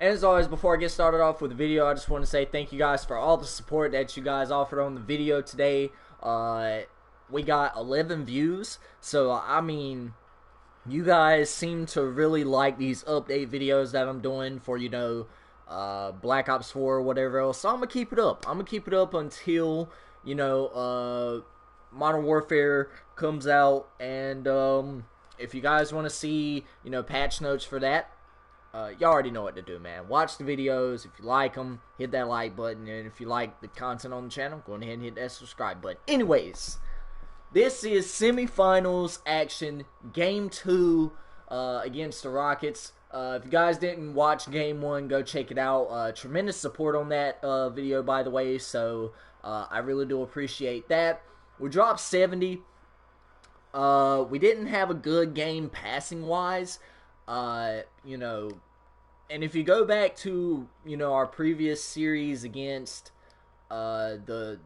And as always, before I get started off with the video, I just want to say thank you guys for all the support that you guys offered on the video today. We got 11 views, so I mean, you guys seem to really like these update videos that I'm doing for, you know, Black Ops 4 or whatever else. So I'm going to keep it up. I'm going to keep it up until, you know, Modern Warfare comes out. And if you guys want to see, you know, patch notes for that, you already know what to do, man. Watch the videos. If you like them, hit that like button. And if you like the content on the channel, go ahead and hit that subscribe button. Anyways, this is semifinals action, game 2 against the Rockets. If you guys didn't watch game 1, go check it out. Tremendous support on that video, by the way, so I really do appreciate that. We dropped 70. We didn't have a good game passing-wise, you know, and if you go back to, you know, our previous series against the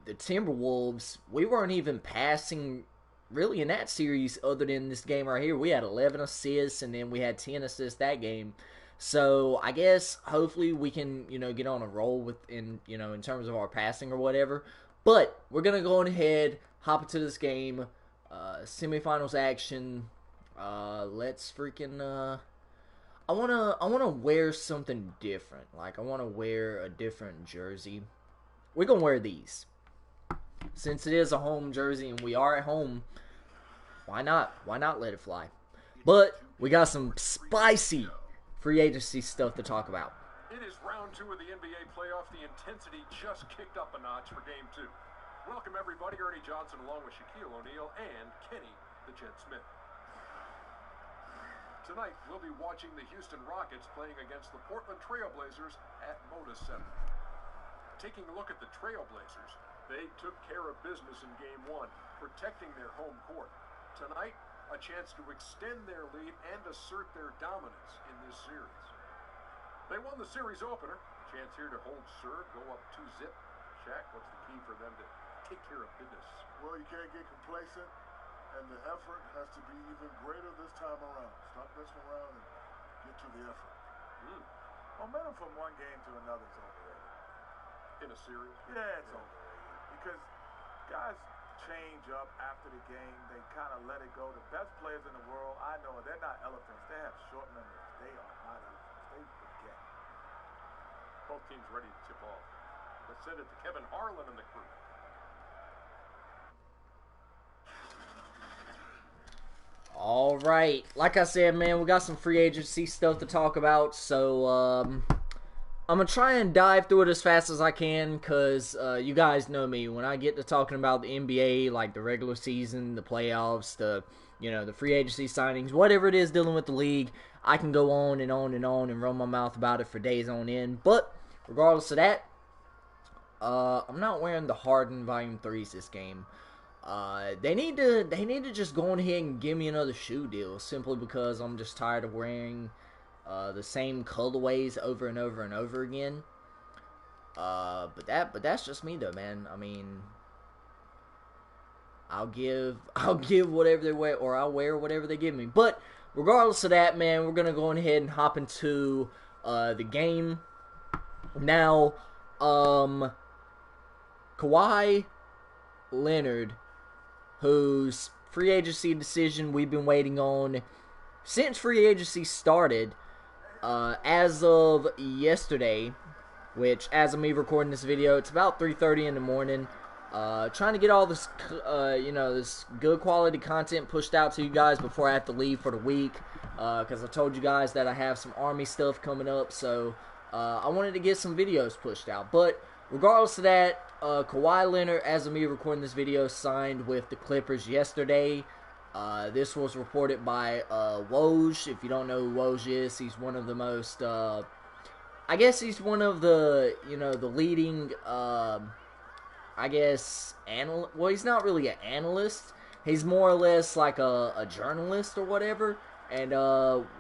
Timberwolves, we weren't even passing really in that series other than this game right here. We had 11 assists, and then we had 10 assists that game. So I guess hopefully we can, you know, get on a roll in terms of our passing or whatever. But we're gonna go ahead, hop into this game, semifinals action. Let's freaking I wanna wear something different. Like, I wanna wear a different jersey. We're gonna wear these. Since it is a home jersey and we are at home, why not? Why not let it fly? But we got some spicy free agency stuff to talk about. It is round 2 of the NBA playoff. The intensity just kicked up a notch for game 2. Welcome everybody. Ernie Johnson along with Shaquille O'Neal and Kenny the Jet Smith. Tonight we'll be watching the Houston Rockets playing against the Portland Trailblazers at Moda Center. Taking a look at the Trailblazers, they took care of business in game 1, protecting their home court. Tonight, a chance to extend their lead and assert their dominance in this series. They won the series opener. Chance here to hold serve, go up 2-0. Shaq, what's the key for them to take care of business? Well, you can't get complacent, and the effort has to be even greater this time around. Stop messing around and get to the effort. Momentum from one game to another is overrated. In a series? Yeah, it's overrated. Because guys change up after the game. They kind of let it go. The best players in the world, I know, they're not elephants. They have short memories. They are not elephants. They forget. Both teams ready to tip off. Let's send it to Kevin Harlan and the crew. All right, like I said, man, we got some free agency stuff to talk about, so I'm gonna try and dive through it as fast as I can, because you guys know me. When I get to talking about the NBA, like the regular season, the playoffs, the free agency signings, whatever it is dealing with the league, I can go on and on and on and run my mouth about it for days on end. But regardless of that, I'm not wearing the Harden Volume 3s this game. They need to just go ahead and give me another shoe deal, simply because I'm just tired of wearing the same colorways over and over and over again. But that's just me though, man. I mean, I'll give whatever they wear, or I'll wear whatever they give me. But regardless of that, man, we're gonna go ahead and hop into the game now. Kawhi Leonard, whose free agency decision we've been waiting on since free agency started, as of yesterday, which, as of me recording this video, it's about 3:30 in the morning. Trying to get all this, this good quality content pushed out to you guys before I have to leave for the week, because I told you guys that I have some Army stuff coming up, so I wanted to get some videos pushed out. But regardless of that, Kawhi Leonard, as of me recording this video, signed with the Clippers yesterday. This was reported by Woj. If you don't know who Woj is, he's one of the most, I guess he's one of the, the leading, I guess, well, he's not really an analyst. He's more or less like a journalist or whatever. And,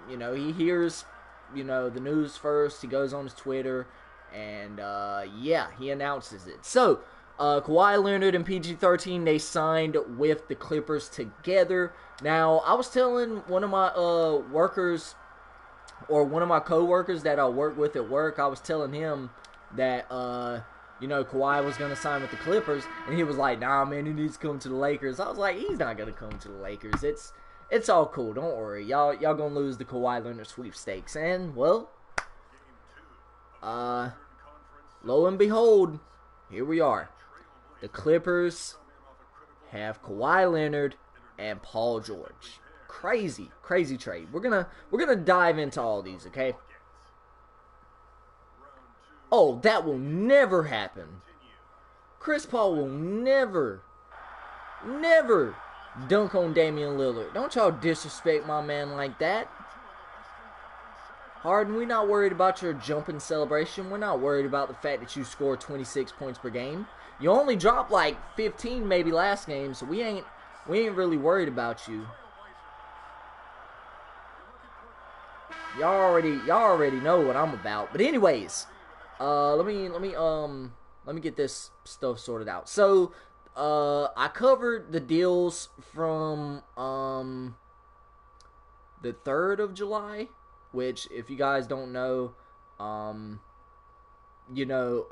he hears, the news first. He goes on his Twitter. And, yeah, he announces it. So, Kawhi Leonard and PG-13, they signed with the Clippers together. Now, I was telling one of my workers or one of my coworkers that I work with at work, I was telling him that you know, Kawhi was gonna sign with the Clippers, and he was like, "Nah, man, he needs to come to the Lakers." I was like, "He's not gonna come to the Lakers. It's all cool. Don't worry. Y'all gonna lose the Kawhi Leonard sweepstakes." And well, lo and behold, here we are. The Clippers have Kawhi Leonard and Paul George. Crazy trade. We're gonna dive into all these, okay? Oh, that will never happen. Chris Paul will never dunk on Damian Lillard. Don't y'all disrespect my man like that. Harden, we're not worried about your jumping celebration. We're not worried about the fact that you score 26 points per game. You only dropped like 15 maybe last game, so we ain't really worried about you. Y'all already know what I'm about. But anyways, let me get this stuff sorted out. So, I covered the deals from the 3rd of July, which, if you guys don't know, you know,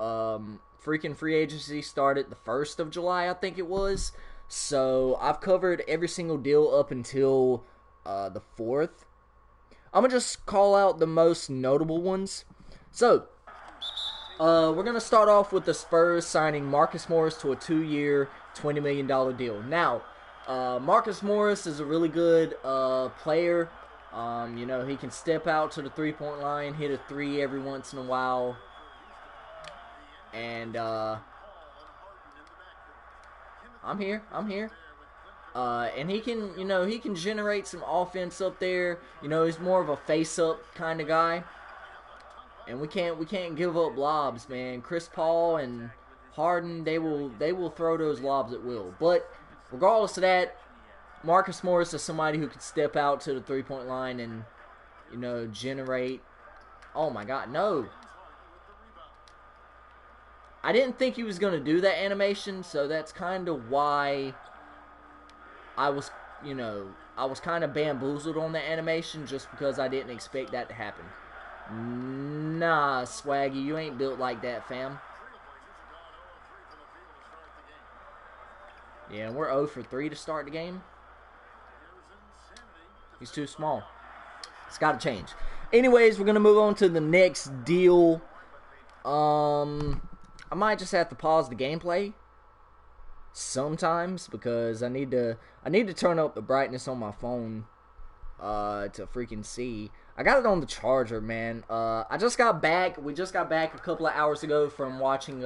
freaking free agency started the 1st of July, I think it was. So I've covered every single deal up until the 4th. I'm gonna just call out the most notable ones. So, we're going to start off with the Spurs signing Marcus Morris to a 2-year, $20 million deal. Now, Marcus Morris is a really good player. You know, he can step out to the three-point line, hit a three every once in a while. And, I'm here. And he can, you know, he can generate some offense up there. You know, he's more of a face-up kind of guy. And we can't give up lobs, man. Chris Paul and Harden, they will throw those lobs at will. But regardless of that, Marcus Morris is somebody who can step out to the three-point line and, you know, generate. Oh my God, no! I didn't think he was gonna do that animation, so that's kind of why I was kind of bamboozled on the animation, just because I didn't expect that to happen. Nah, Swaggy, you ain't built like that, fam. Yeah, and we're 0 for 3 to start the game. He's too small. It's got to change. Anyways, we're going to move on to the next deal. I might just have to pause the gameplay sometimes because I need to turn up the brightness on my phone to freaking see. I got it on the charger, man. I just got back. We just got back a couple of hours ago from watching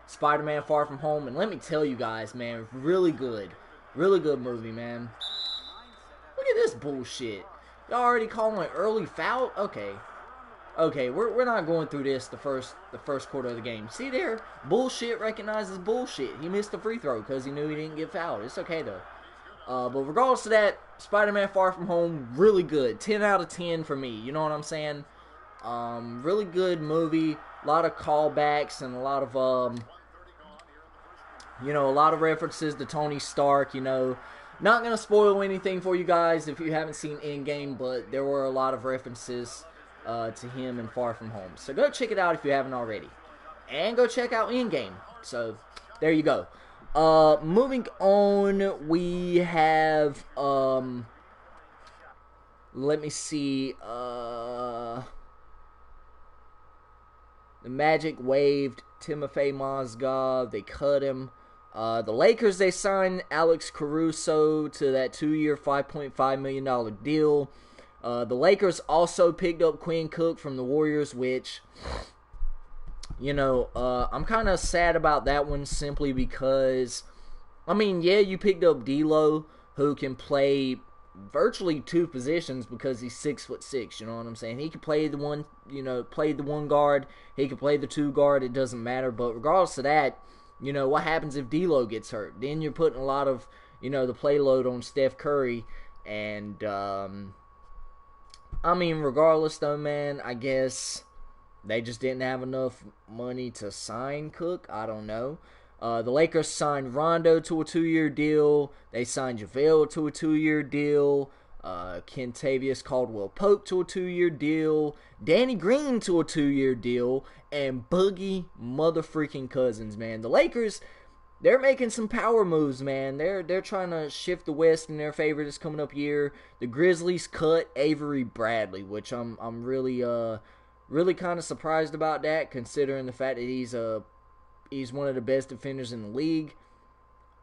Spider-Man Far From Home, and let me tell you guys, man, really good movie, man. Look at this bullshit. Y'all already calling an early foul? Okay, we're not going through this the first quarter of the game. See there, bullshit recognizes bullshit. He missed the free throw because he knew he didn't get fouled. It's okay though. But regardless of that, Spider-Man Far From Home, really good. 10 out of 10 for me. You know what I'm saying? Really good movie. A lot of callbacks and a lot of, you know, a lot of references to Tony Stark, you know. Not going to spoil anything for you guys if you haven't seen Endgame, but there were a lot of references to him in Far From Home. So go check it out if you haven't already. And go check out Endgame. So, there you go. Moving on, we have, let me see, the Magic waived Timofey Mozgov. They cut him. The Lakers, they signed Alex Caruso to that 2-year, $5.5 million deal. The Lakers also picked up Quinn Cook from the Warriors, which, you know, I'm kind of sad about that one simply because, I mean, yeah, you picked up D'Lo, who can play virtually 2 positions because he's 6'6", you know what I'm saying? He can play the one, you know, play the 1 guard, he can play the 2 guard, it doesn't matter, but regardless of that, you know, what happens if D'Lo gets hurt? Then you're putting a lot of, you know, the play load on Steph Curry, and, I mean, regardless though, man, I guess they just didn't have enough money to sign Cook. I don't know. The Lakers signed Rondo to a 2-year deal. They signed JaVale to a 2-year deal. Kentavious Caldwell-Pope to a 2-year deal, Danny Green to a 2-year deal, and Boogie motherfreaking Cousins, man. The Lakers, they're making some power moves, man. They're trying to shift the West in their favor this coming up year. The Grizzlies cut Avery Bradley, which I'm really kind of surprised about that, considering the fact that he's one of the best defenders in the league.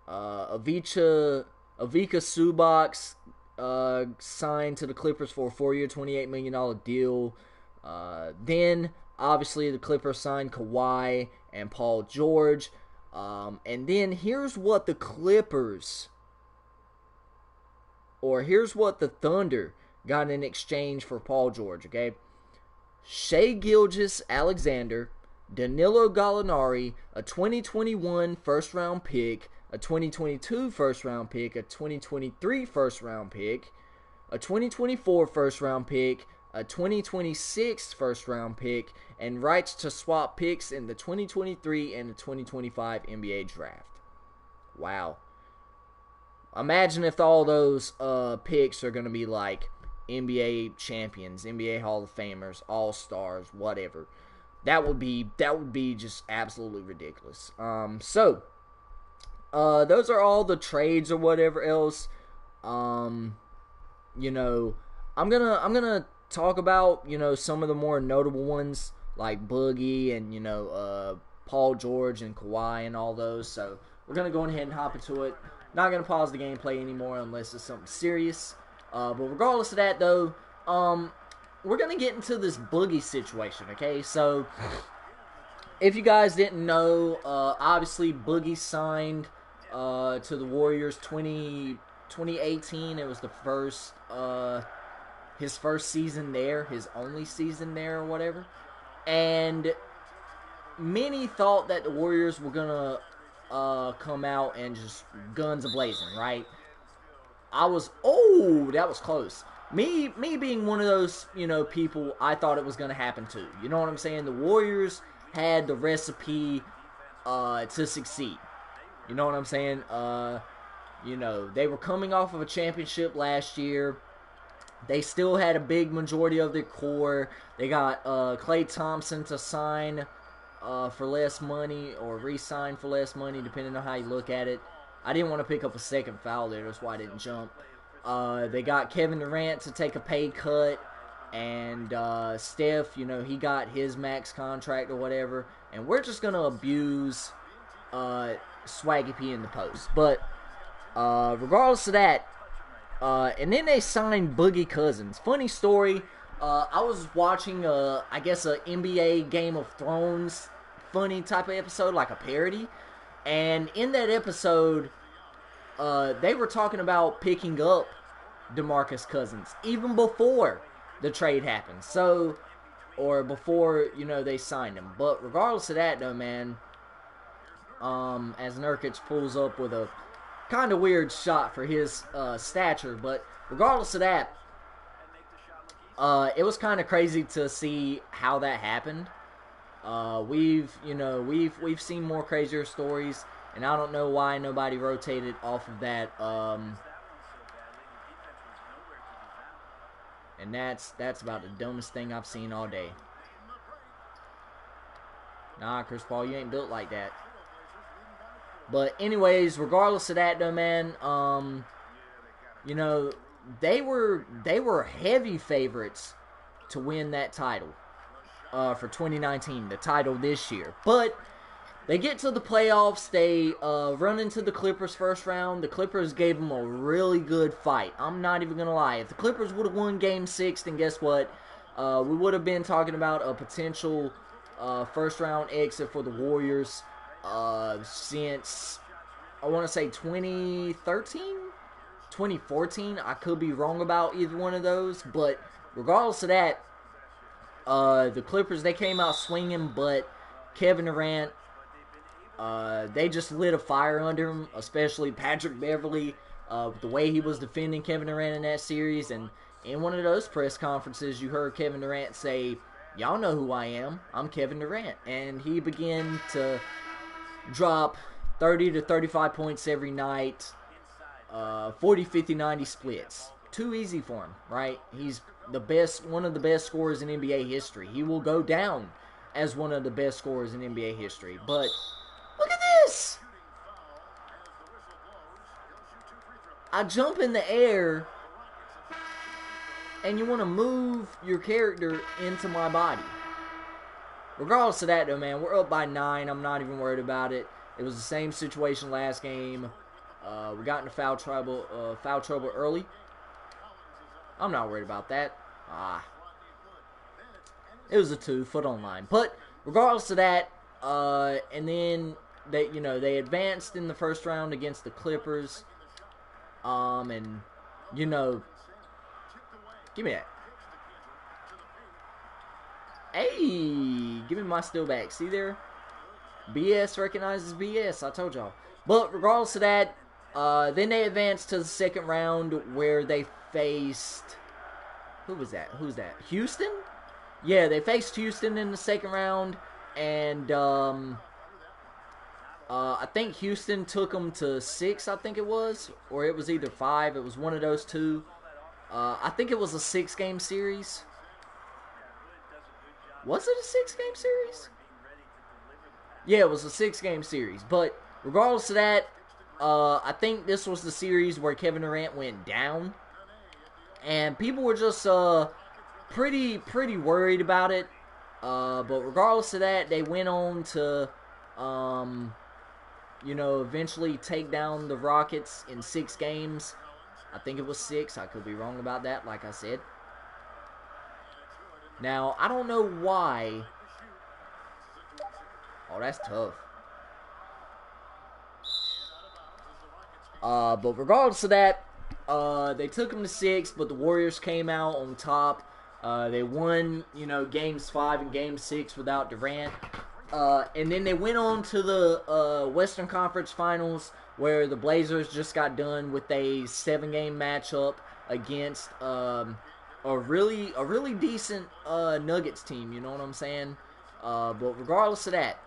Ivica Zubac signed to the Clippers for a 4-year, $28 million deal. Then, obviously, the Clippers signed Kawhi and Paul George. And then here's what the Thunder got in exchange for Paul George, okay? Shai Gilgeous-Alexander, Danilo Gallinari, a 2021 first-round pick, a 2022 first-round pick, a 2023 first-round pick, a 2024 first-round pick, a 2026 first-round pick, and rights to swap picks in the 2023 and the 2025 NBA draft. Wow. Imagine if all those picks are going to be like NBA champions, NBA Hall of Famers, All-Stars, whatever. That would be just absolutely ridiculous. So those are all the trades or whatever else. I'm gonna talk about some of the more notable ones like Boogie and Paul George and Kawhi and all those. So we're gonna go ahead and hop into it. Not gonna pause the gameplay anymore unless it's something serious. But regardless of that, though, we're gonna get into this Boogie situation. Okay, so if you guys didn't know, obviously Boogie signed to the Warriors 2018. It was his first season there, his only season there or whatever. And many thought that the Warriors were gonna come out and just guns a-blazing, right? That was close. Me being one of those, people, I thought it was gonna happen too. You know what I'm saying? The Warriors had the recipe to succeed. You know what I'm saying? They were coming off of a championship last year. They still had a big majority of their core. They got Klay Thompson to sign for less money or re-sign for less money, depending on how you look at it. I didn't want to pick up a second foul there. That's why I didn't jump. They got Kevin Durant to take a pay cut. And Steph, he got his max contract or whatever. And we're just going to abuse Swaggy P in the post. But regardless of that, and then they signed Boogie Cousins. Funny story, I was watching, I guess, a NBA Game of Thrones funny type of episode, like a parody. And in that episode, they were talking about picking up DeMarcus Cousins, even before the trade happened. So, or before, they signed him. But regardless of that, though, man, as Nurkic pulls up with a kind of weird shot for his stature, but regardless of that, it was kind of crazy to see how that happened. We've seen more crazier stories, and I don't know why nobody rotated off of that. And that's about the dumbest thing I've seen all day. Nah, Chris Paul, you ain't built like that. But anyways, regardless of that, though, man, they were heavy favorites to win that title for 2019, the title this year. But they get to the playoffs. They run into the Clippers first round. The Clippers gave them a really good fight. I'm not even going to lie. If the Clippers would have won Game 6, then guess what? We would have been talking about a potential first round exit for the Warriors since, I want to say 2013? 2014. I could be wrong about either one of those. But regardless of that, the Clippers, they came out swinging, but Kevin Durant, they just lit a fire under him, especially Patrick Beverley, the way he was defending Kevin Durant in that series. And in one of those press conferences, you heard Kevin Durant say, "Y'all know who I am. I'm Kevin Durant." And he began to drop 30 to 35 points every night, 40, 50, 90 splits, too easy for him, right? He's the best, one of the best scorers in NBA history. He will go down as one of the best scorers in NBA history. But look at this! I jump in the air, and you want to move your character into my body. Regardless of that, though, man, we're up by 9. I'm not even worried about it. It was the same situation last game. We got into foul trouble early. I'm not worried about that. It was a 2, foot on line. But regardless of that, and then they advanced in the first round against the Clippers. And give me that. Hey, give me my steal back. See there? BS recognizes BS. I told y'all. But regardless of that, then they advanced to the second round where they faced... Who was that? Who's that? Houston? Yeah, they faced Houston in the second round. And I think Houston took them to 6, I think it was. Or it was either 5. It was one of those two. I think it was a 6-game series. Was it a 6-game series? Yeah, it was a 6-game series. But regardless of that, I think this was the series where Kevin Durant went down. And people were just pretty worried about it. But regardless of that, they went on to, eventually take down the Rockets in 6 games. I think it was 6. I could be wrong about that, like I said. Now, I don't know why. Oh, that's tough. But regardless of that, they took them to 6, but the Warriors came out on top. They won, games 5 and game 6 without Durant. And then they went on to the Western Conference Finals, where the Blazers just got done with a 7-game matchup against a really decent Nuggets team. You know what I'm saying? But regardless of that,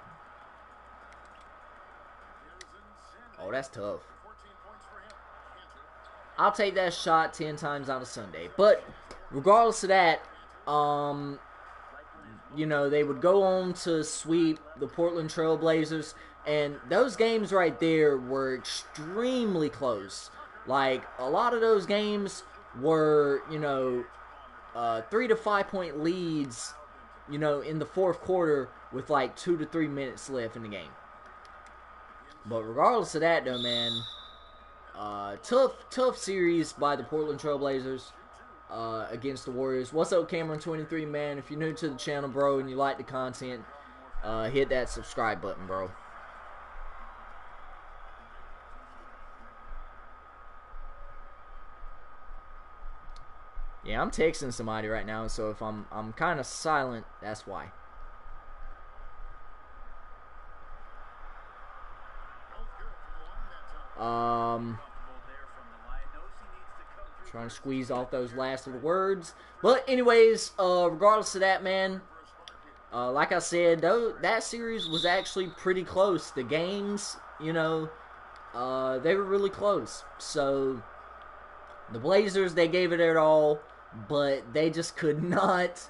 oh, that's tough. I'll take that shot 10 times out of Sunday. But regardless of that, they would go on to sweep the Portland Trail Blazers. And those games right there were extremely close. Like, a lot of those games were, 3 to 5 point leads, in the fourth quarter with like 2 to 3 minutes left in the game. But regardless of that, though, man, tough series by the Portland Trail Blazers against the Warriors. What's up, Cameron23, man? If you're new to the channel, bro, and you like the content, hit that subscribe button, bro. Yeah, I'm texting somebody right now, so if I'm kind of silent, that's why. Trying to squeeze off those last little words. But anyways, regardless of that, man, like I said, that series was actually pretty close. The games, they were really close. So the Blazers, they gave it their all, but they just could not,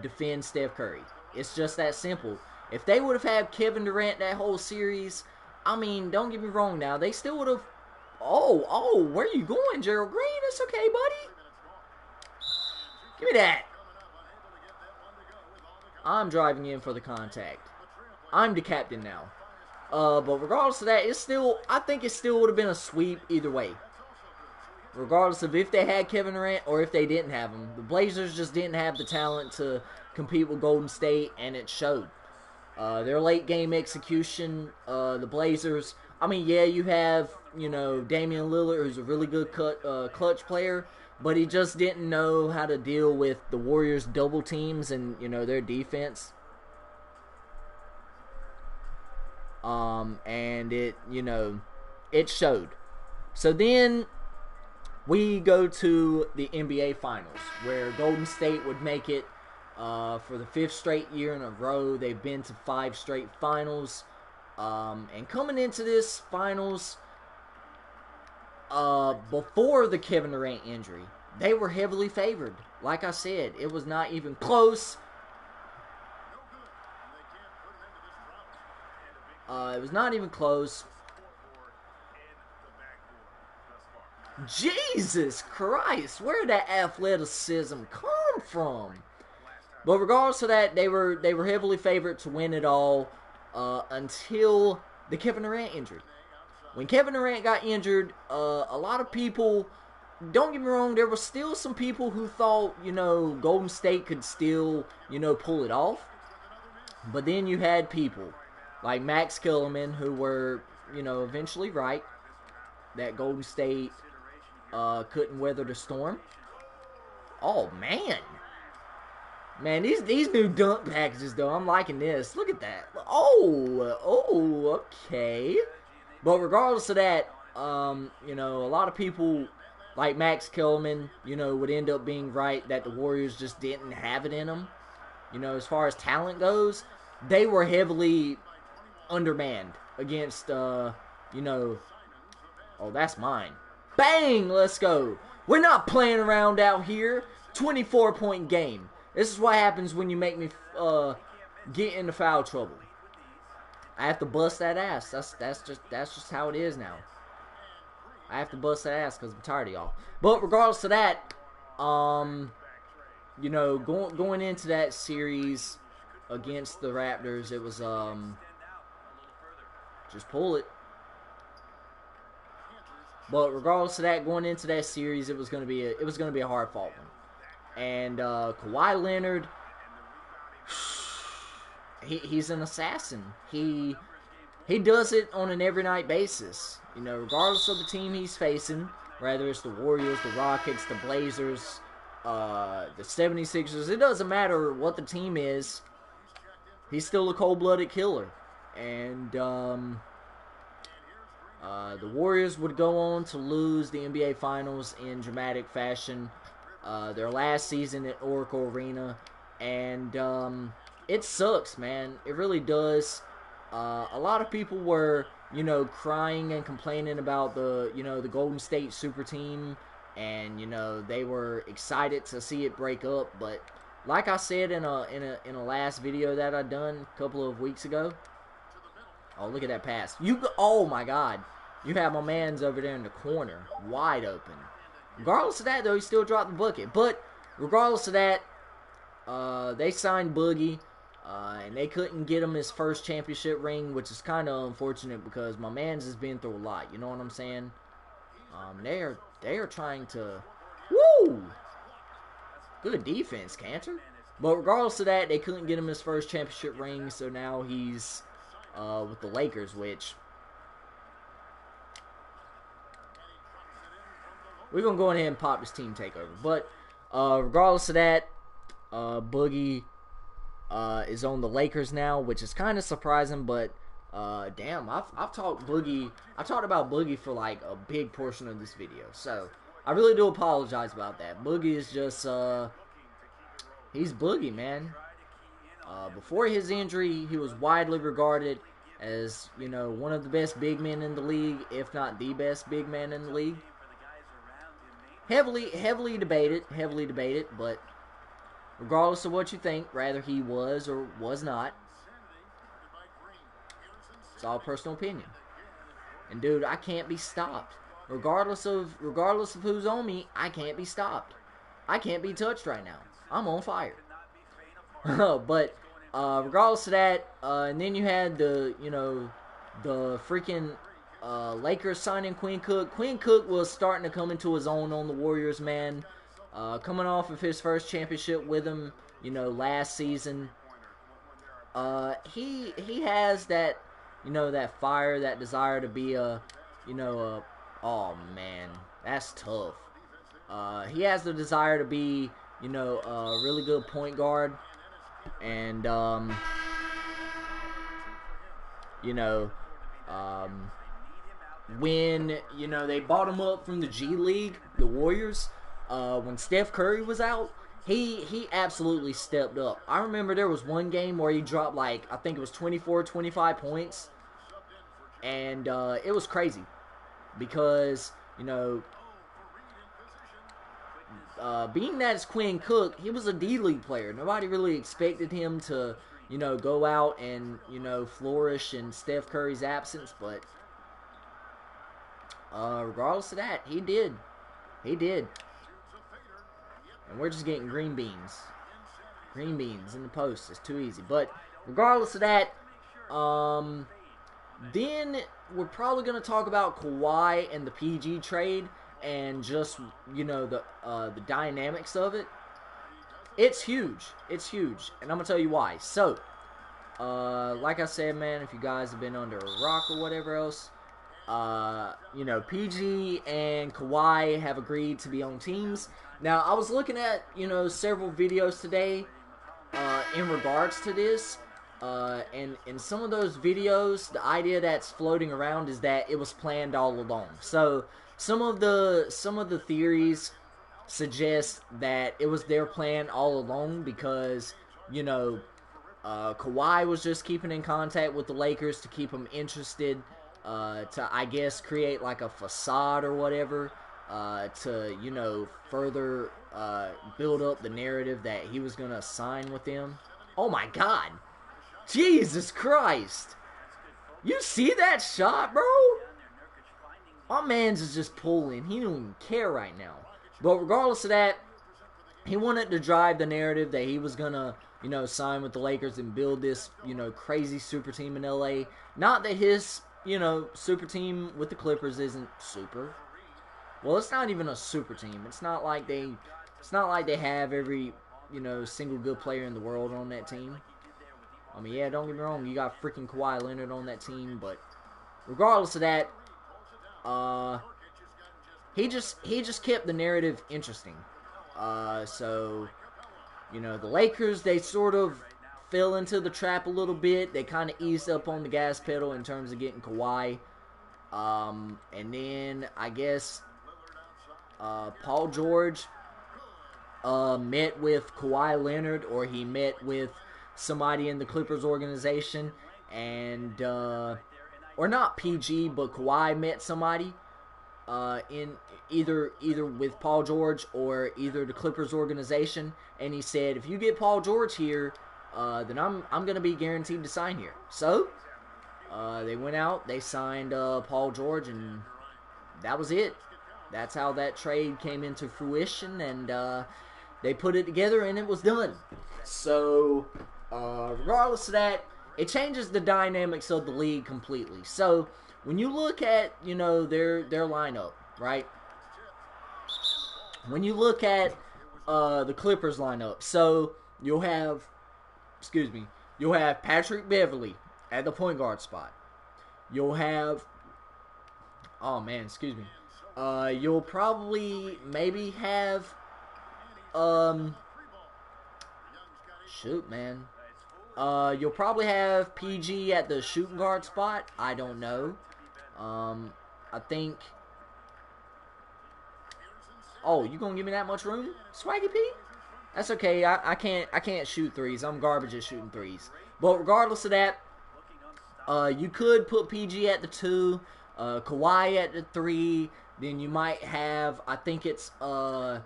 defend Steph Curry. It's just that simple. If they would have had Kevin Durant that whole series, I mean, don't get me wrong now, they still would have... Oh, where you going, Gerald Green? It's okay, buddy. Give me that. I'm driving in for the contact. I'm the captain now. But regardless of that, I think it still would have been a sweep either way. Regardless of if they had Kevin Durant or if they didn't have him. The Blazers just didn't have the talent to compete with Golden State, and it showed. Their late game execution, the Blazers, I mean, yeah, you have, Damian Lillard, who's a really good clutch player, but he just didn't know how to deal with the Warriors' double teams and, their defense. And it showed. So then we go to the NBA Finals, where Golden State would make it for the 5th straight year in a row. They've been to 5 straight finals. And coming into this finals, before the Kevin Durant injury, they were heavily favored. Like I said, it was not even close. It was not even close. Jesus Christ, where did that athleticism come from? But regardless of that, they were heavily favored to win it all until the Kevin Durant injury. When Kevin Durant got injured, a lot of people, don't get me wrong, there were still some people who thought, you know, Golden State could still, you know, pull it off. But then you had people like Max Kellerman who were, you know, eventually right that Golden State couldn't weather the storm. Oh, man. Man, these new dunk packages, though, I'm liking this. Look at that. Oh, okay. But regardless of that, you know, a lot of people like Max Kellerman, you know, would end up being right that the Warriors just didn't have it in them. You know, as far as talent goes, they were heavily undermanned against, you know, oh, that's mine. Bang! Let's go. We're not playing around out here. 24-point game. This is what happens when you make me get into foul trouble. I have to bust that ass. That's just how it is now. I have to bust that ass because I'm tired of y'all. But regardless of that, you know, going into that series against the Raptors, it was just pull it. But regardless of that, going into that series, it was gonna be a hard fought one. And Kawhi Leonard, he's an assassin. He does it on an every night basis. You know, regardless of the team he's facing, whether it's the Warriors, the Rockets, the Blazers, the 76ers, it doesn't matter what the team is. He's still a cold-blooded killer. And the Warriors would go on to lose the NBA Finals in dramatic fashion. Their last season at Oracle Arena. And it sucks, man. It really does. A lot of people were, you know, crying and complaining about the Golden State super team. And, you know, they were excited to see it break up. But like I said in a last video that I done a couple of weeks ago. Oh, look at that pass. Oh, my God. You have my man's over there in the corner. Wide open. Regardless of that, though, he still dropped the bucket. But regardless of that, they signed Boogie. And they couldn't get him his first championship ring, which is kind of unfortunate because my man's has been through a lot. You know what I'm saying? They are trying to... Woo! Good defense, Cantor. But regardless of that, they couldn't get him his first championship ring. So now he's... with the Lakers, which we're going to go ahead and pop this team takeover. But regardless of that, Boogie is on the Lakers now, which is kind of surprising. But damn, I've talked about Boogie for like a big portion of this video, so I really do apologize about that. Boogie is just he's Boogie, man. Before his injury, he was widely regarded as, you know, one of the best big men in the league, if not the best big man in the league. Heavily debated, but regardless of what you think, rather he was or was not, it's all personal opinion. And dude, I can't be stopped. Regardless of who's on me, I can't be stopped. I can't be touched right now. I'm on fire. But regardless of that, and then you had the freaking Lakers signing Quinn Cook. Quinn Cook was starting to come into his own on the Warriors, man. Coming off of his first championship with him, you know, last season. He has that, you know, that fire, that desire to be oh man, that's tough. He has the desire to be, you know, a really good point guard. And, you know, when, you know, they bought him up from the G League, the Warriors, when Steph Curry was out, he absolutely stepped up. I remember there was one game where he dropped, like, I think it was 24, 25 points. And, it was crazy. Because, you know, being that it's Quinn Cook, he was a D-League player. Nobody really expected him to, you know, go out and, you know, flourish in Steph Curry's absence. But regardless of that, he did. He did. And we're just getting green beans. Green beans in the post. It's too easy. But regardless of that, then we're probably going to talk about Kawhi and the PG trade and just, you know, the dynamics of it. It's huge. It's huge. And I'm going to tell you why. So, like I said, man, if you guys have been under a rock or whatever else, you know, PG and Kawhi have agreed to be on teams. Now, I was looking at, you know, several videos today in regards to this. And in some of those videos, the idea that's floating around is that it was planned all along. So some of the theories suggest that it was their plan all along because, you know, Kawhi was just keeping in contact with the Lakers to keep them interested, to, I guess, create like a facade or whatever, to, you know, further build up the narrative that he was going to sign with them. Oh my God. Jesus Christ. You see that shot, bro? My man's is just pulling. He don't even care right now. But regardless of that, he wanted to drive the narrative that he was going to, you know, sign with the Lakers and build this, you know, crazy super team in LA. Not that his, you know, super team with the Clippers isn't super. Well, it's not even a super team. It's not like they have every, you know, single good player in the world on that team. I mean, yeah, don't get me wrong, you got freaking Kawhi Leonard on that team, but regardless of that, he just kept the narrative interesting. So, you know, the Lakers, they sort of fell into the trap a little bit. They kind of eased up on the gas pedal in terms of getting Kawhi. And then, I guess, Paul George met with Kawhi Leonard, or he met with somebody in the Clippers organization, and or not PG, but Kawhi met somebody in either with Paul George or either the Clippers organization, and he said, if you get Paul George here, then I'm gonna be guaranteed to sign here. So they went out, they signed Paul George, and that was it. That's how that trade came into fruition, and they put it together, and it was done. So regardless of that, it changes the dynamics of the league completely. So when you look at, you know, their lineup, right? When you look at the Clippers lineup, so you'll have Patrick Beverley at the point guard spot. You'll have, you'll probably maybe have, you'll probably have PG at the shooting guard spot. I don't know. I think. Oh, you gonna give me that much room, Swaggy P? That's okay. I can't shoot threes. I'm garbage at shooting threes. But regardless of that, you could put PG at the 2, Kawhi at the 3. Then you might have, I think it's Montrezl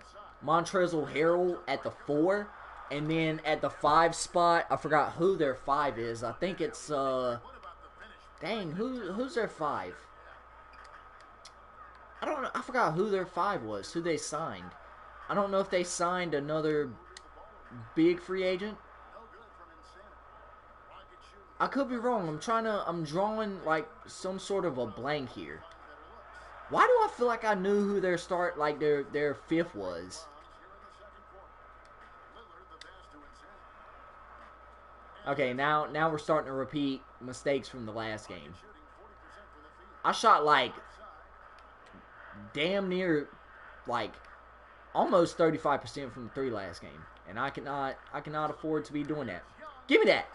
Harrell at the 4. And then at the 5 spot, I forgot who their 5 is. I think it's, who's their 5? I don't know. I forgot who their 5 was, who they signed. I don't know if they signed another big free agent. I could be wrong. I'm drawing like some sort of a blank here. Why do I feel like I knew who their their 5th was? Okay, now we're starting to repeat mistakes from the last game. I shot like damn near like almost 35% from the 3 last game, and I cannot afford to be doing that. Give me that.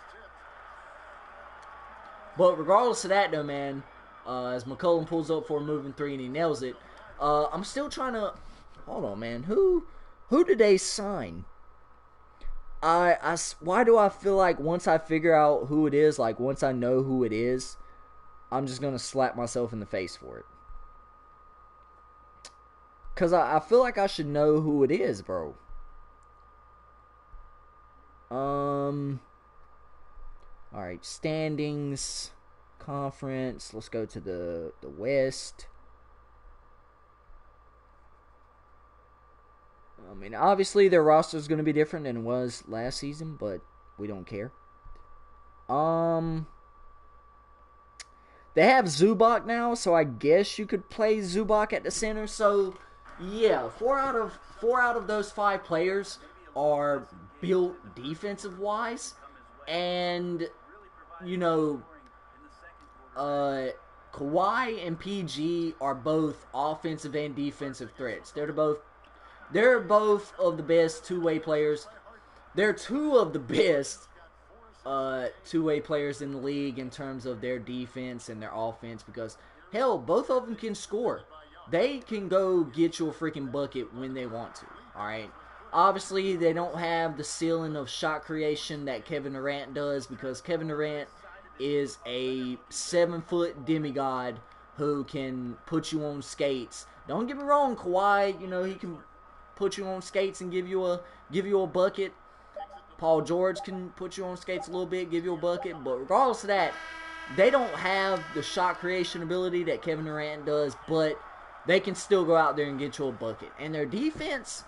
But regardless of that, though, man, as McCollum pulls up for a moving 3 and he nails it, I'm still trying to hold on, man. Who did they sign? Why do I feel like once I figure out who it is, like once I know who it is, I'm just gonna slap myself in the face for it. Because I feel like I should know who it is, bro. Alright, standings, conference. Let's go to the West. I mean, obviously their roster is going to be different than it was last season, but we don't care. They have Zubac now, so I guess you could play Zubac at the center. So, yeah, four out of those 5 players are built defensive-wise, and you know, Kawhi and PG are both offensive and defensive threats. They're both of the best two-way players. They're 2 of the best two-way players in the league in terms of their defense and their offense, because hell, both of them can score. They can go get you a freaking bucket when they want to. Alright, obviously they don't have the ceiling of shot creation that Kevin Durant does, because Kevin Durant is a 7-foot demigod who can put you on skates. Don't get me wrong, Kawhi, you know, he can put you on skates and give you a bucket. Paul George can put you on skates a little bit, give you a bucket, but regardless of that, they don't have the shot creation ability that Kevin Durant does, but they can still go out there and get you a bucket. And their defense,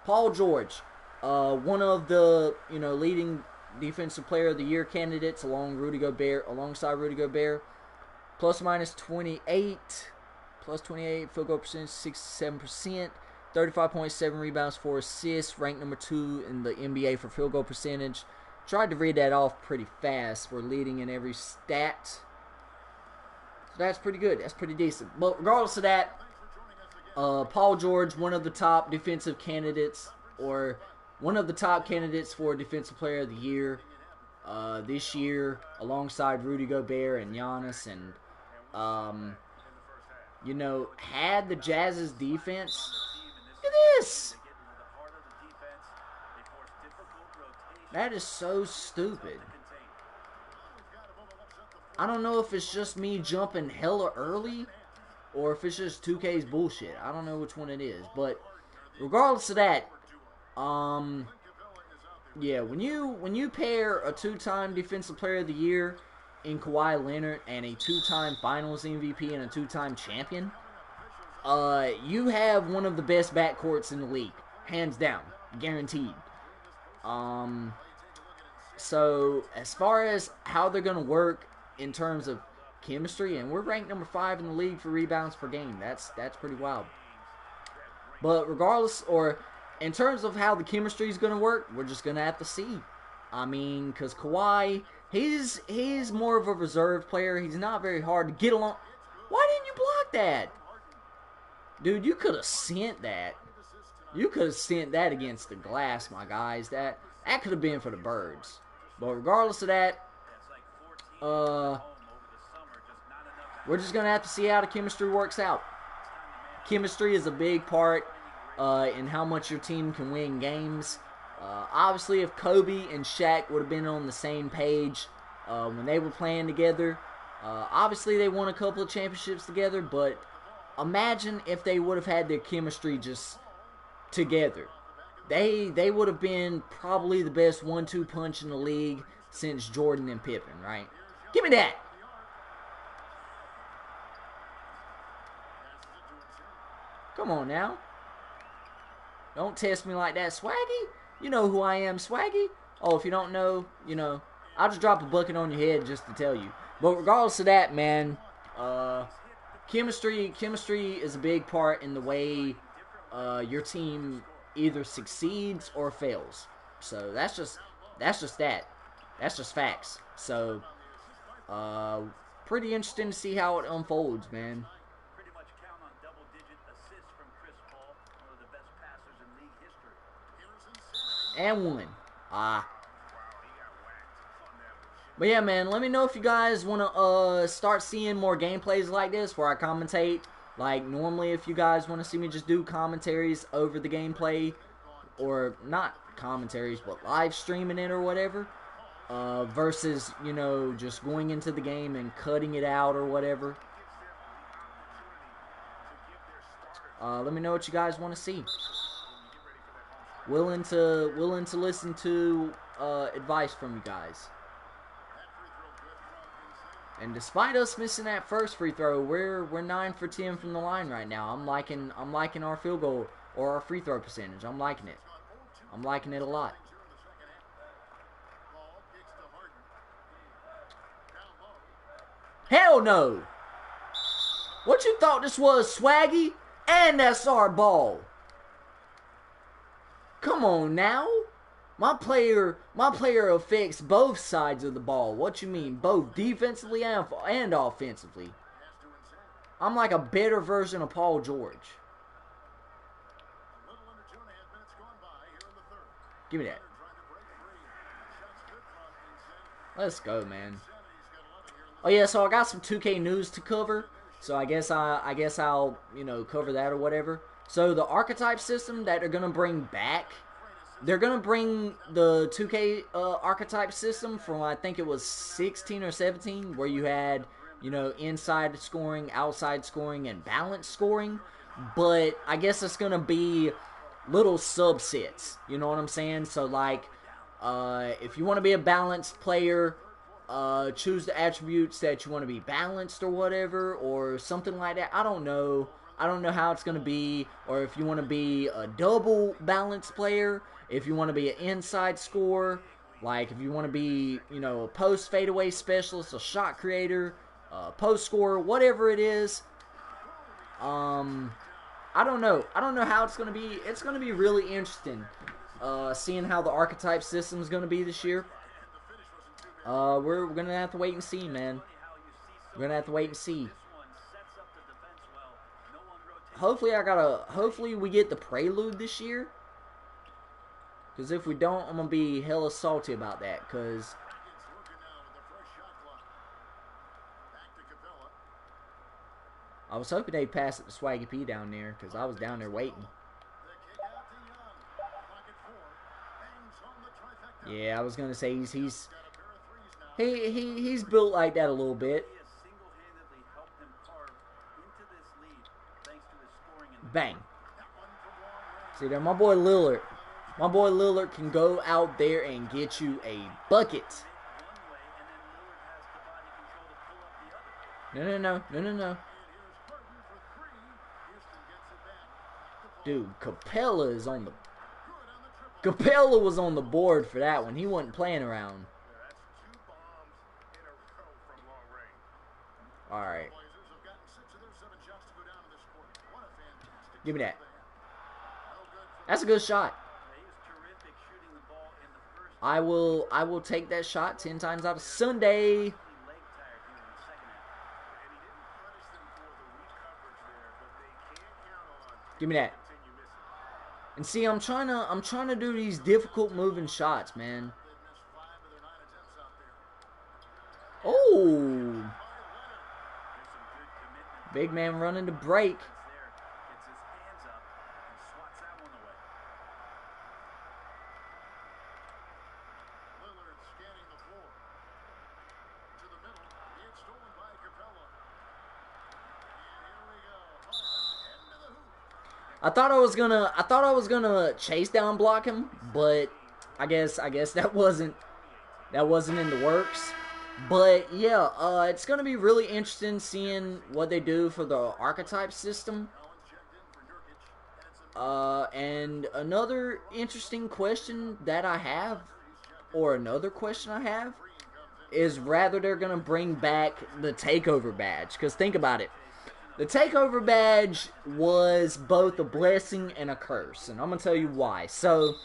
Paul George, one of the, you know, leading defensive player of the year candidates alongside Rudy Gobert, plus minus 28, field goal percentage 67%. 35.7 rebounds, 4 assists, ranked number 2 in the NBA for field goal percentage. Tried to read that off pretty fast. We're leading in every stat. So that's pretty good. That's pretty decent. But regardless of that, Paul George, one of the top defensive candidates, or one of the top candidates for Defensive Player of the Year this year, alongside Rudy Gobert and Giannis. And, you know, had the Jazz's defense... Look at this! That is so stupid. I don't know if it's just me jumping hella early, or if it's just 2K's bullshit. I don't know which one it is. But regardless of that, yeah, when you pair a 2-time Defensive Player of the Year in Kawhi Leonard and a 2-time Finals MVP and a 2-time champion, you have one of the best backcourts in the league, hands down, guaranteed. So as far as how they're gonna work in terms of chemistry, and we're ranked number 5 in the league for rebounds per game. That's pretty wild. But regardless, or in terms of how the chemistry is gonna work, we're just gonna have to see. I mean, because Kawhi, he's more of a reserve player. He's not very hard to get along. Why didn't you block that? Dude, you could have sent that. You could have sent that against the glass, my guys. That could have been for the birds. But regardless of that, we're just going to have to see how the chemistry works out. Chemistry is a big part in how much your team can win games. Obviously, if Kobe and Shaq would have been on the same page when they were playing together, obviously they won a couple of championships together, but imagine if they would have had their chemistry just together. They would have been probably the best 1-2 punch in the league since Jordan and Pippen, right? Give me that. Come on now. Don't test me like that, Swaggy. You know who I am, Swaggy. Oh, if you don't know, you know, I'll just drop a bucket on your head just to tell you. But regardless of that, man, chemistry is a big part in the way your team either succeeds or fails. So that's just that. That's just facts. So pretty interesting to see how it unfolds, man. And one. But yeah, man, let me know if you guys want to start seeing more gameplays like this where I commentate. Like, normally if you guys want to see me just do commentaries over the gameplay, or not commentaries, but live streaming it or whatever, versus, you know, just going into the game and cutting it out or whatever. Let me know what you guys want to see. Willing to listen to advice from you guys. And despite us missing that first free throw, we're 9 for 10 from the line right now. I'm liking our field goal or our free throw percentage. I'm liking it. I'm liking it a lot. Hell no! What you thought this was, Swaggy? And that's our ball. Come on now. My player affects both sides of the ball. What you mean? Both defensively and offensively. I'm like a better version of Paul George. Give me that. Let's go, man. Oh yeah, so I got some 2K news to cover. So I guess I'll cover that or whatever. So the archetype system that they're gonna bring back, they're gonna bring the 2K archetype system from, I think it was 16 or 17, where you had inside scoring, outside scoring, and balance scoring. But I guess it's gonna be little subsets. You know what I'm saying? So like, if you want to be a balanced player, choose the attributes that you want to be balanced or whatever, or something like that. I don't know how it's going to be. Or if you want to be a double balanced player, if you want to be an inside scorer, like if you want to be, a post fadeaway specialist, a shot creator, post scorer, whatever it is. I don't know how it's going to be. It's going to be really interesting seeing how the archetype system is going to be this year. We're gonna have to wait and see, man. We're gonna have to wait and see. Hopefully we get the prelude this year. Because if we don't, I'm gonna be hella salty about that. Because I was hoping they'd pass it to Swaggy P down there. Because I was down there waiting. Yeah, I was gonna say he's built like that a little bit. Bang. See there, my boy Lillard. My boy Lillard can go out there and get you a bucket. No. Dude, Capella was on the board for that one. He wasn't playing around. Alright. Give me that. That's a good shot. I will take that shot 10 times out of Sunday. Give me that. And see, I'm trying to do these difficult moving shots, man. Oh. Big man running to break. I thought I was gonna chase down block him, but I guess that wasn't in the works. But yeah, it's gonna be really interesting seeing what they do for the archetype system. And another interesting question that I have, or another question I have, is whether they're gonna bring back the takeover badge. Because think about it. The takeover badge was both a blessing and a curse, and I'm going to tell you why. So,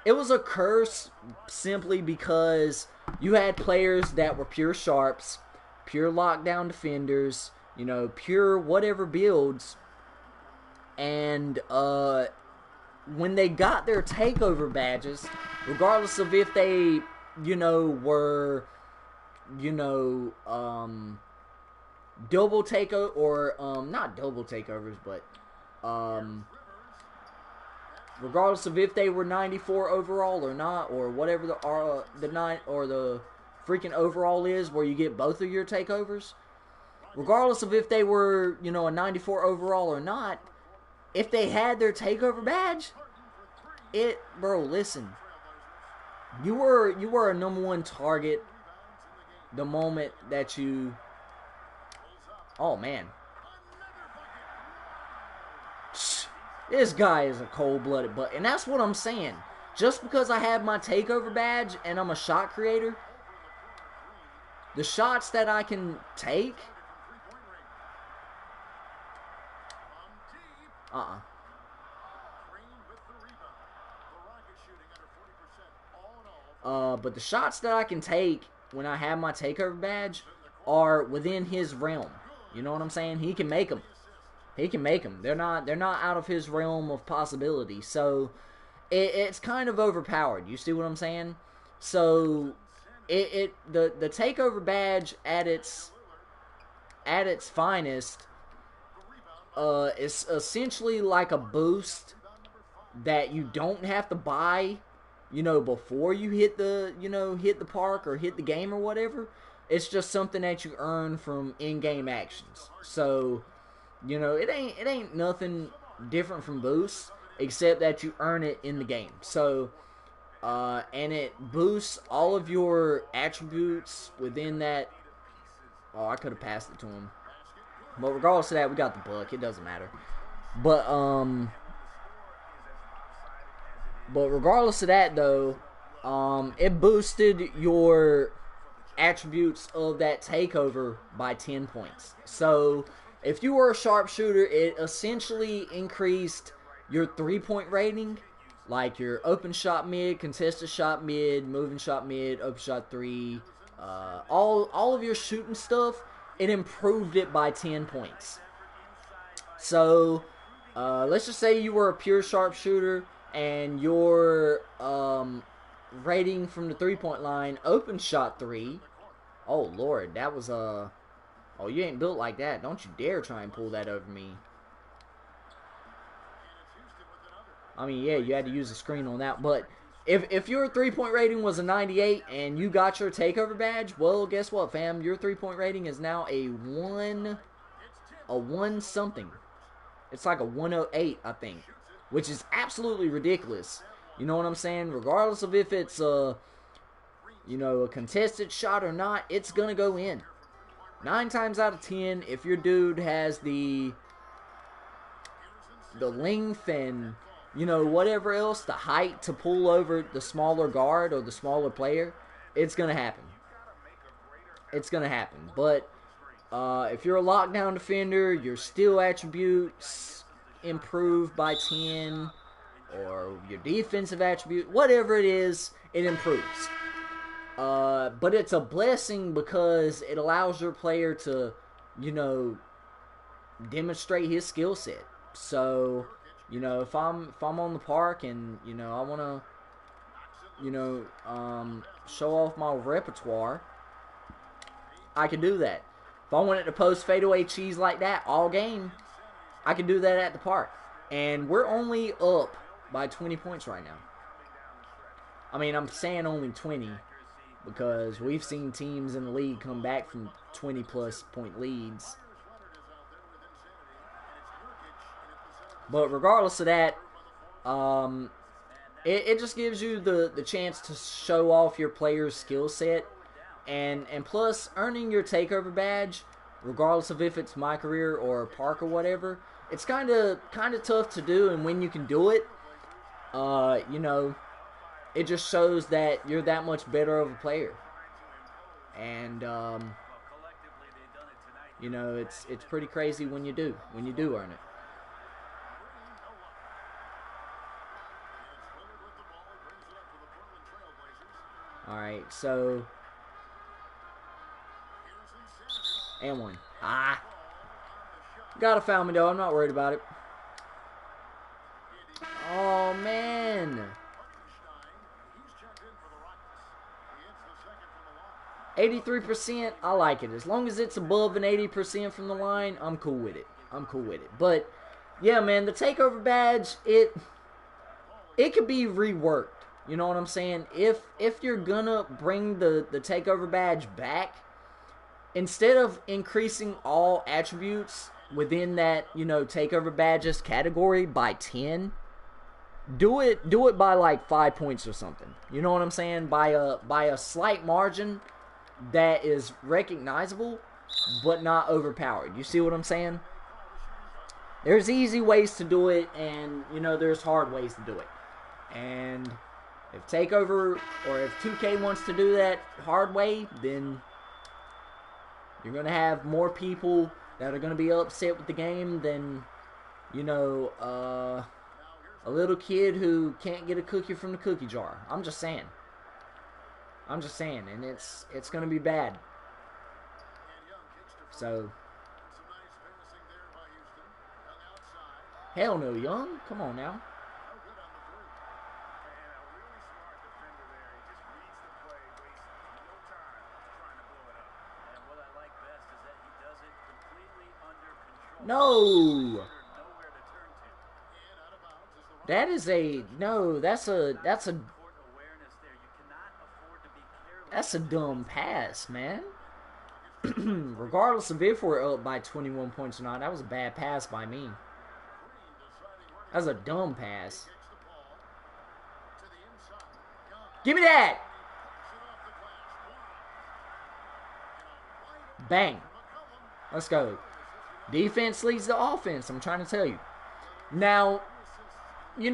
it was a curse simply because you had players that were pure sharps, pure lockdown defenders, pure whatever builds, and when they got their takeover badges, regardless of if they, were, double takeover, or not double takeovers, but regardless of if they were 94 overall or not, or whatever the freaking overall is, where you get both of your takeovers, regardless of if they were a 94 overall or not, if they had their takeover badge, bro, listen. You were a #1 target the moment that you... Oh, man. This guy is a cold-blooded butt. And that's what I'm saying. Just because I have my takeover badge and I'm a shot creator, the shots that I can take... But the shots that I can take when I have my takeover badge are within his realm. You know what I'm saying? He can make them. He can make them. They're not out of his realm of possibility. So it's kind of overpowered. You see what I'm saying? So the takeover badge at its finest is essentially like a boost that you don't have to buy, you know, before you hit the, you know, hit the park or hit the game or whatever. It's just something that you earn from in-game actions. So, you know, it ain't nothing different from boosts, except that you earn it in the game. So, and it boosts all of your attributes within that. Oh, I could have passed it to him. But regardless of that, we got the buck. It doesn't matter. But regardless of that, though, it boosted your attributes of that takeover by 10 points. So, if you were a sharpshooter, it essentially increased your 3-point rating, like your open shot mid, contested shot mid, moving shot mid, open shot 3, all of your shooting stuff. It improved it by 10 points. So, let's just say you were a pure sharpshooter and your rating from the 3-point line, open shot 3. Oh, Lord, that was a... Oh, you ain't built like that. Don't you dare try and pull that over me. I mean, yeah, you had to use the screen on that. But if your 3-point rating was a 98 and you got your takeover badge, well, guess what, fam? Your 3-point rating is now a 1 something. It's like a 108, I think, which is absolutely ridiculous. You know what I'm saying? Regardless of if it's a contested shot or not, it's gonna go in. 9 times out of 10, if your dude has the length and, you know, whatever else, the height to pull over the smaller guard or the smaller player, it's gonna happen. It's gonna happen. But if you're a lockdown defender, your steal attributes improve by 10, or your defensive attribute, whatever it is, it improves. But it's a blessing because it allows your player to, you know, demonstrate his skill set. So, you know, if I'm on the park and, you know, I want to, you know, show off my repertoire, I can do that. If I wanted to post fadeaway cheese like that all game, I can do that at the park. And we're only up by 20 points right now. I mean, I'm saying only 20 because we've seen teams in the league come back from 20-plus point leads. But regardless of that, it just gives you the chance to show off your player's skill set. And plus, earning your takeover badge, regardless of if it's MyCareer or Park or whatever, it's kind of tough to do. And when you can do it, you know, it just shows that you're that much better of a player. And you know, it's pretty crazy when you do earn it. All right, so and one. Got a foul me though. I'm not worried about it. Oh man. 83%, I like it. As long as it's above an 80% from the line, I'm cool with it. But yeah, man, the takeover badge, it could be reworked. You know what I'm saying? If you're gonna bring the takeover badge back, instead of increasing all attributes within that, you know, takeover badges category by 10, do it by like 5 points or something. You know what I'm saying? By a slight margin that is recognizable but not overpowered. You see what I'm saying? There's easy ways to do it, and you know there's hard ways to do it. And if takeover or if 2K wants to do that hard way, then you're gonna have more people that are gonna be upset with the game than, you know, a little kid who can't get a cookie from the cookie jar. I'm just saying, and it's gonna be bad. So, hell no, Young. Come on now. No. That is a no. That's a dumb pass, man. Regardless of if we're up by 21 points or not, that was a bad pass by me. That was a dumb pass. Give me that! Bang. Let's go. Defense leads the offense, I'm trying to tell you. Now, you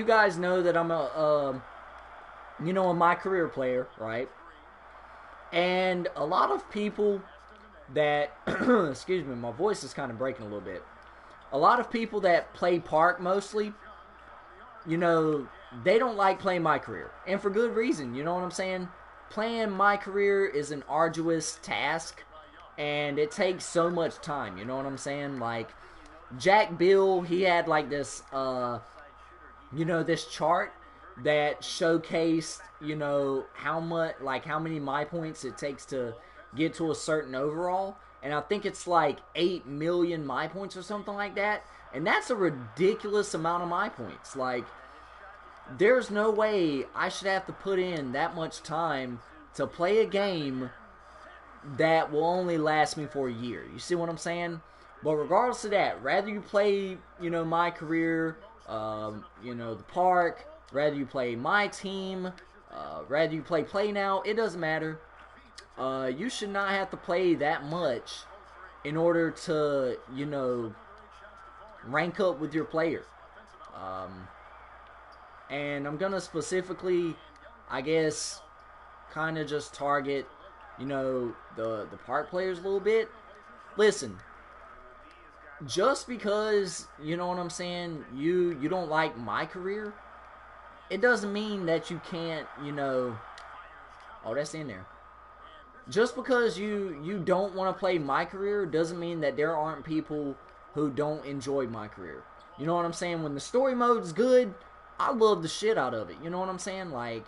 guys know that I'm a MyCareer player, right? And a lot of people that, excuse me, my voice is kind of breaking a little bit. A lot of people that play Park mostly, you know, they don't like playing MyCareer. And for good reason, you know what I'm saying? Playing MyCareer is an arduous task, and it takes so much time, you know what I'm saying? Like, Jack Bill, he had like this, this chart that showcased, you know, how many my points it takes to get to a certain overall. And I think it's like 8 million my points or something like that. And that's a ridiculous amount of my points. Like, there's no way I should have to put in that much time to play a game that will only last me for a year. You see what I'm saying? But regardless of that, rather you play, you know, MyCareer, the Park, rather you play my team, rather you play now, it doesn't matter. You should not have to play that much in order to, you know, rank up with your player. And I'm going to specifically, I guess, kind of just target, you know, the Park players a little bit. Listen, just because, you know what I'm saying, you don't like MyCareer, it doesn't mean that you can't, you know... Oh, that's in there. Just because you don't want to play MyCareer doesn't mean that there aren't people who don't enjoy MyCareer. You know what I'm saying? When the story mode's good, I love the shit out of it. You know what I'm saying? Like...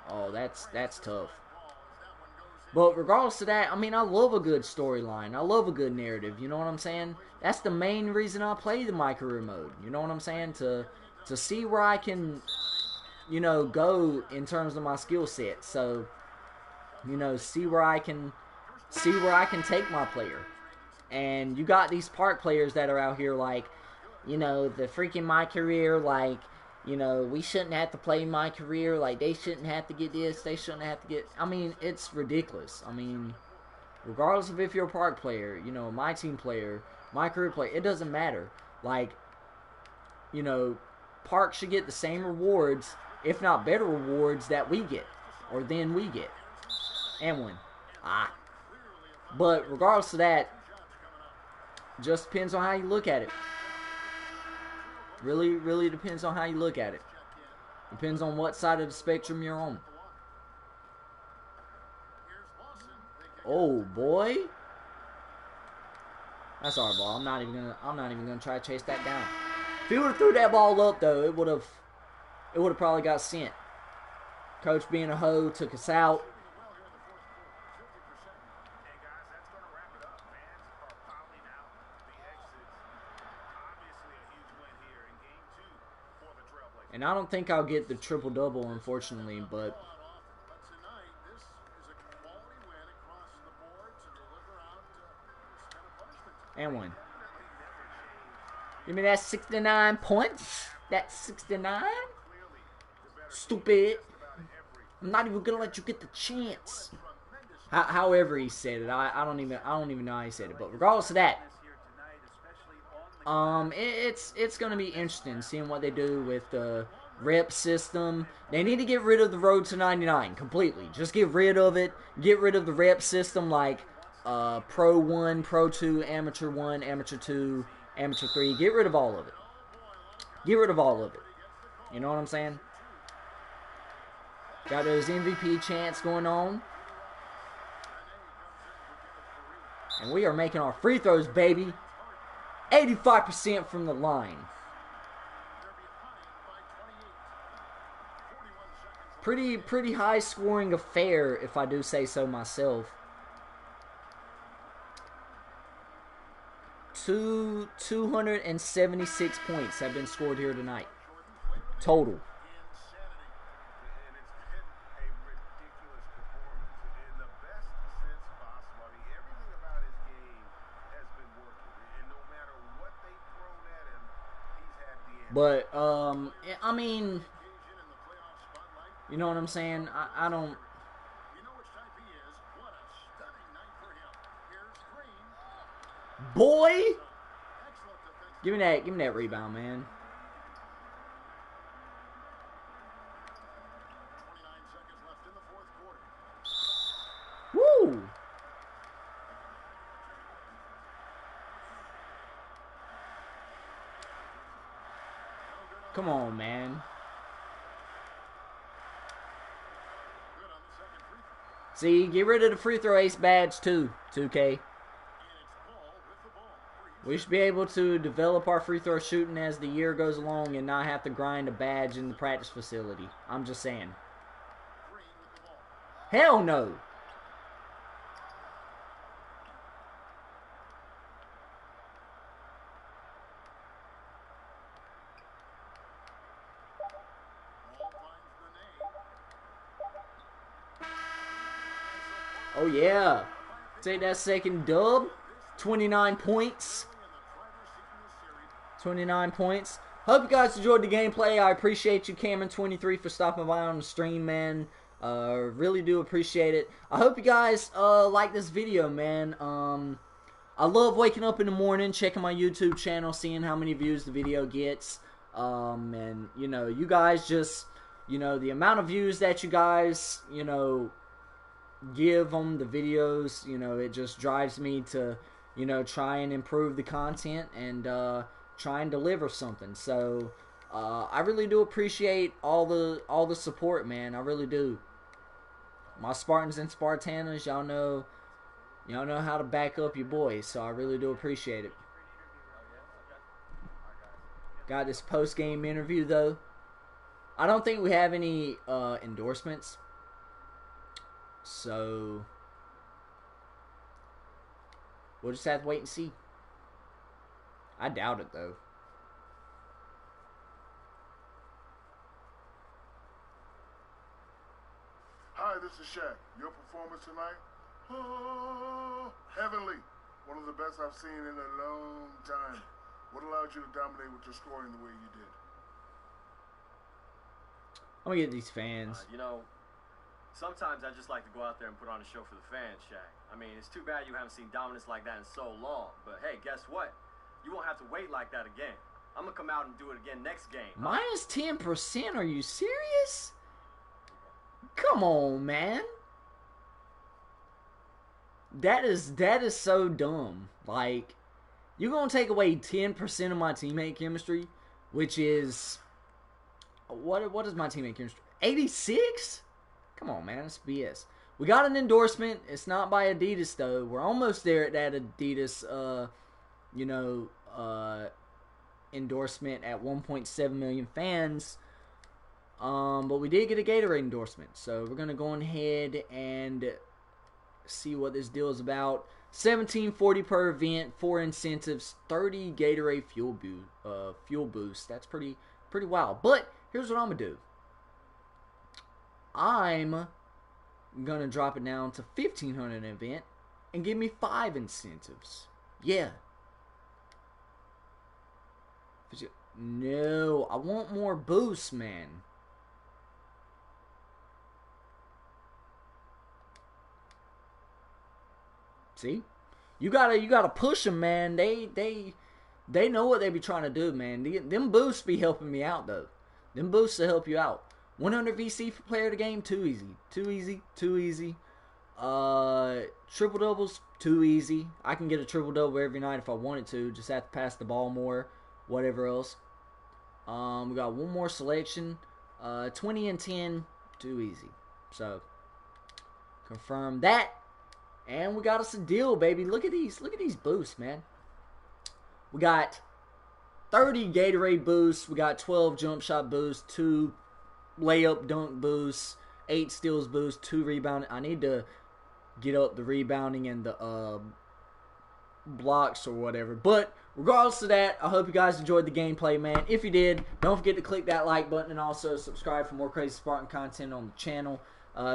Oh, that's tough. But regardless of that, I mean, I love a good storyline. I love a good narrative. You know what I'm saying? That's the main reason I play the MyCareer mode. You know what I'm saying? To see where I can, you know, go in terms of my skill set. So, you know, see where I can take my player. And you got these Park players that are out here like, you know, the freaking MyCareer, like, you know, we shouldn't have to play MyCareer. Like, they shouldn't have to get this. They shouldn't have to get... I mean, it's ridiculous. I mean, regardless of if you're a Park player, you know, my team player, MyCareer player, it doesn't matter. Like, you know, Park should get the same rewards, if not better rewards, that we get. Or than we get. And win. But regardless of that, just depends on how you look at it. Really, really depends on how you look at it. Depends on what side of the spectrum you're on. Oh boy, that's our ball. I'm not even gonna try to chase that down. If he would have threw that ball up though, it would have probably got sent. Coach being a hoe took us out. And I don't think I'll get the triple-double, unfortunately, but... And one. Give me that 69 points. That's 69. Stupid. I'm not even gonna let you get the chance. However he said it, I don't even know how he said it. But regardless of that, it's gonna be interesting seeing what they do with the rep system. They need to get rid of the road to 99 completely. Just get rid of it. Get rid of the rep system like Pro 1, Pro 2, Amateur 1, Amateur 2, Amateur 3. Get rid of all of it. Get rid of all of it. You know what I'm saying? Got those MVP chants going on. And we are making our free throws, baby. 85% from the line. Pretty high scoring affair, if I do say so myself. 276 points have been scored here tonight. Total. But, I mean, you know what I'm saying? I don't... Boy! Give me that rebound, man. Woo! Come on, man. See, get rid of the free throw ace badge too, 2K. We should be able to develop our free throw shooting as the year goes along and not have to grind a badge in the practice facility. I'm just saying. Hell no. Oh yeah. Take that second dub. 29 points. 29 points. Hope you guys enjoyed the gameplay. I appreciate you, Cameron23, for stopping by on the stream, man. Really do appreciate it. I hope you guys like this video, man. I love waking up in the morning, checking my YouTube channel, seeing how many views the video gets. And, you know, you guys just, you know, the amount of views that you guys, you know, give on the videos, you know, it just drives me to, you know, try and improve the content and try and deliver something. So I really do appreciate all the support, man. I really do. My Spartans and Spartanas, y'all know how to back up your boys, so I really do appreciate it. Got this post-game interview though. I don't think we have any endorsements. So we'll just have to wait and see. I doubt it though. Hi, this is Shaq. Your performance tonight? Oh, heavenly. One of the best I've seen in a long time. What allowed you to dominate with your scoring the way you did? I'm gonna get these fans. You know, sometimes I just like to go out there and put on a show for the fans, Shaq. I mean, it's too bad you haven't seen dominance like that in so long. But hey, guess what? You won't have to wait like that again. I'm gonna come out and do it again next game. Minus 10%? Are you serious? Come on, man. That is so dumb. Like, you're gonna take away 10% of my teammate chemistry, which is what is my teammate chemistry? 86? Come on, man, it's BS. We got an endorsement. It's not by Adidas though. We're almost there at that Adidas endorsement at 1.7 million fans. But we did get a Gatorade endorsement, so we're gonna go ahead and see what this deal is about. $17.40 per event, 4 incentives, 30 Gatorade fuel boost. That's pretty wild. But here's what I'm gonna do. I'm gonna drop it down to $1,500 an event and give me 5 incentives. Yeah, No, I want more boosts, man. See? You gotta push them, man. They know what they be trying to do, man. Them boosts be helping me out, though. Them boosts will help you out. 100 VC for player of the game, too easy. Too easy, too easy. Triple doubles, too easy. I can get a triple double every night if I wanted to. Just have to pass the ball more, whatever else. We got one more selection. 20 and 10, too easy. So confirm that. And we got us a deal, baby. Look at these boosts, man. We got 30 Gatorade boosts. We got 12 jump shot boosts, 2 layup dunk boosts, 8 steals boosts, 2 rebounding. I need to get up the rebounding and the blocks or whatever. But regardless of that, I hope you guys enjoyed the gameplay, man. If you did, don't forget to click that like button and also subscribe for more Crazy Spartan content on the channel.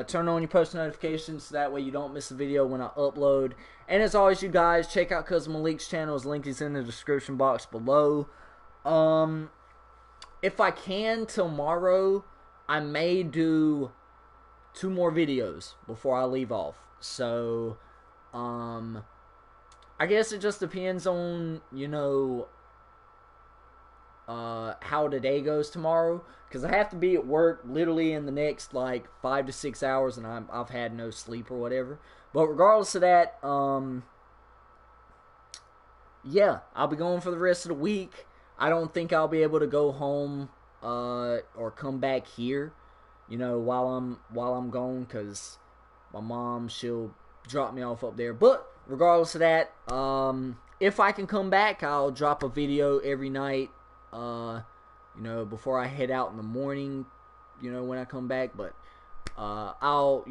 Turn on your post notifications so that way you don't miss a video when I upload. And as always, you guys, check out Cousin Malik's channel. His link is in the description box below. If I can, tomorrow, I may do 2 more videos before I leave off. So, I guess it just depends on, you know, how today goes tomorrow, because I have to be at work literally in the next like 5 to 6 hours, and I've had no sleep or whatever. But regardless of that, yeah, I'll be going for the rest of the week. I don't think I'll be able to go home or come back here, you know, while I'm gone, because my mom, she'll drop me off up there. But regardless of that, if I can come back, I'll drop a video every night. You know, before I head out in the morning, you know, when I come back. But I'll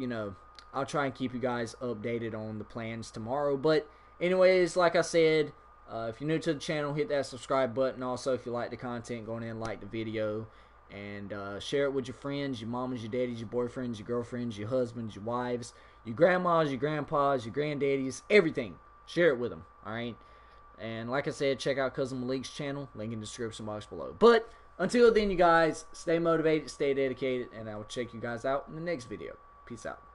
try and keep you guys updated on the plans tomorrow. But anyways, like I said, if you're new to the channel, hit that subscribe button. Also, if you like the content, go in and like the video and share it with your friends, your mamas, your daddies, your boyfriends, your girlfriends, your husbands, your wives, your grandmas, your grandpas, your granddaddies, everything. Share it with them, alright? And like I said, check out Cousin Malik's channel. Link in the description box below. But until then, you guys, stay motivated, stay dedicated, and I will check you guys out in the next video. Peace out.